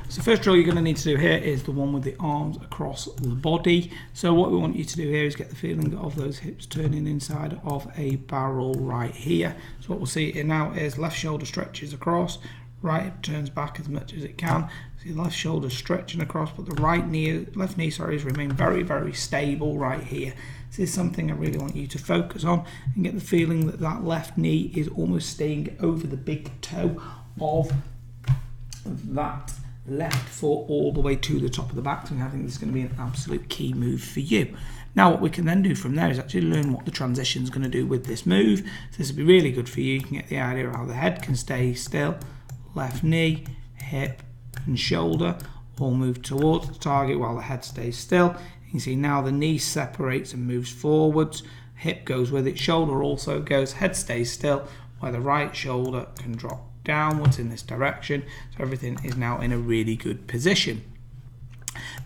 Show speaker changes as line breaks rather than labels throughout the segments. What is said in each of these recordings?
So the first drill you're going to need to do here is the one with the arms across the body. So what we want you to do here is get the feeling of those hips turning inside of a barrel right here. So what we'll see here now is left shoulder stretches across, right hip turns back as much as it can. See the left shoulder stretching across, but the left knee is remain very, very stable right here. This is something I really want you to focus on and get the feeling that that left knee is almost staying over the big toe of that left foot all the way to the top of the backswing. I think this is going to be an absolute key move for you. Now what we can then do from there is actually learn what the transition is going to do with this move. So this will be really good for you. You can get the idea of how the head can stay still, left knee, hip and shoulder all move towards the target while the head stays still. You can see now the knee separates and moves forwards, hip goes with it, shoulder also goes, head stays still, where the right shoulder can drop downwards in this direction. So everything is now in a really good position.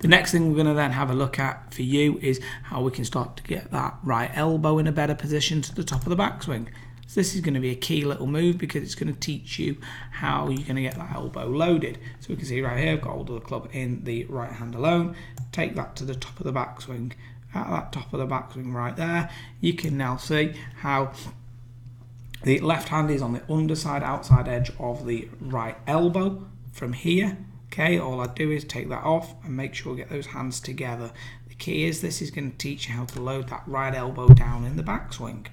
The next thing we're going to then have a look at for you is how we can start to get that right elbow in a better position to the top of the backswing. So this is going to be a key little move because it's going to teach you how you're going to get that elbow loaded. So we can see right here, I've got hold of the club in the right hand alone, take that to the top of the backswing. At that top of the backswing right there, you can now see how the left hand is on the underside, outside edge of the right elbow from here. Okay, all I do is take that off and make sure I get those hands together. The key is this is going to teach you how to load that right elbow down in the backswing.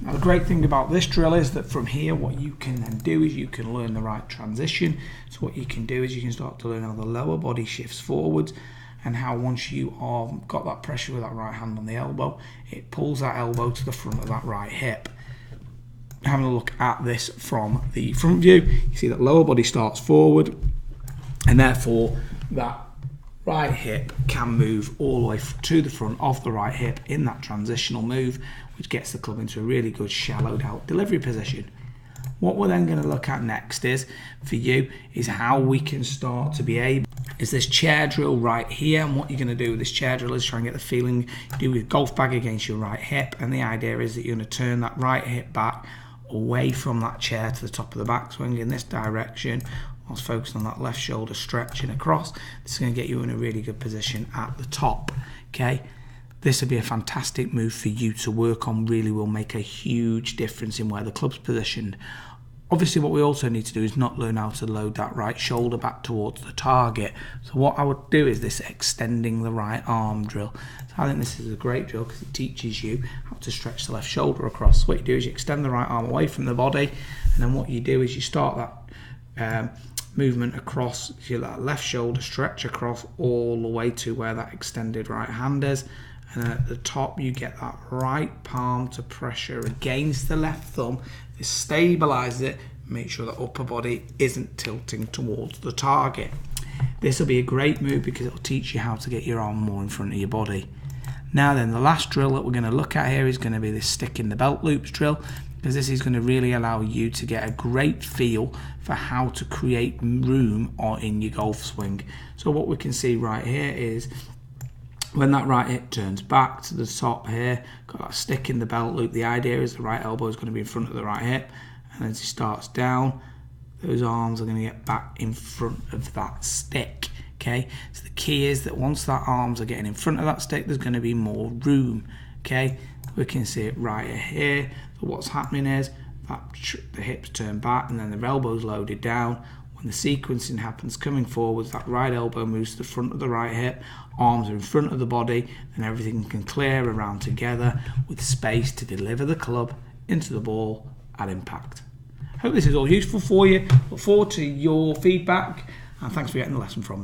Now the great thing about this drill is that from here what you can then do is you can learn the right transition. So what you can do is you can start to learn how the lower body shifts forwards and how once you have got that pressure with that right hand on the elbow, it pulls that elbow to the front of that right hip. Having a look at this from the front view, you see that lower body starts forward and therefore that right hip can move all the way to the front of the right hip in that transitional move, which gets the club into a really good shallowed out delivery position. What we're then going to look at next is, for you, is how we can start to be able, is this chair drill right here. And what you're going to do with this chair drill is try and get the feeling you do with golf bag against your right hip. And the idea is that you're going to turn that right hip back away from that chair to the top of the backswing in this direction, whilst focusing on that left shoulder stretching across. This is going to get you in a really good position at the top. Okay, this will be a fantastic move for you to work on. Really will make a huge difference in where the club's positioned. Obviously what we also need to do is not learn how to load that right shoulder back towards the target. So what I would do is this extending the right arm drill. So I think this is a great drill because it teaches you how to stretch the left shoulder across. So what you do is you extend the right arm away from the body, and then what you do is you start that movement across, that left shoulder stretch across all the way to where that extended right hand is. And at the top you get that right palm to pressure against the left thumb. This stabilises it, make sure the upper body isn't tilting towards the target. This will be a great move because it will teach you how to get your arm more in front of your body. Now then, the last drill that we're going to look at here is going to be this stick in the belt loops drill, because this is going to really allow you to get a great feel for how to create room in your golf swing. So what we can see right here is when that right hip turns back to the top here, got that stick in the belt loop. The idea is the right elbow is going to be in front of the right hip, and as it starts down, those arms are going to get back in front of that stick. Okay, so the key is that once that arms are getting in front of that stick, there's going to be more room. Okay, we can see it right here. So what's happening is that the hips turn back and then the elbow's loaded down. When the sequencing happens coming forwards, that right elbow moves to the front of the right hip, arms are in front of the body, and everything can clear around together with space to deliver the club into the ball at impact. Hope this is all useful for you. Look forward to your feedback, and thanks for getting the lesson from me.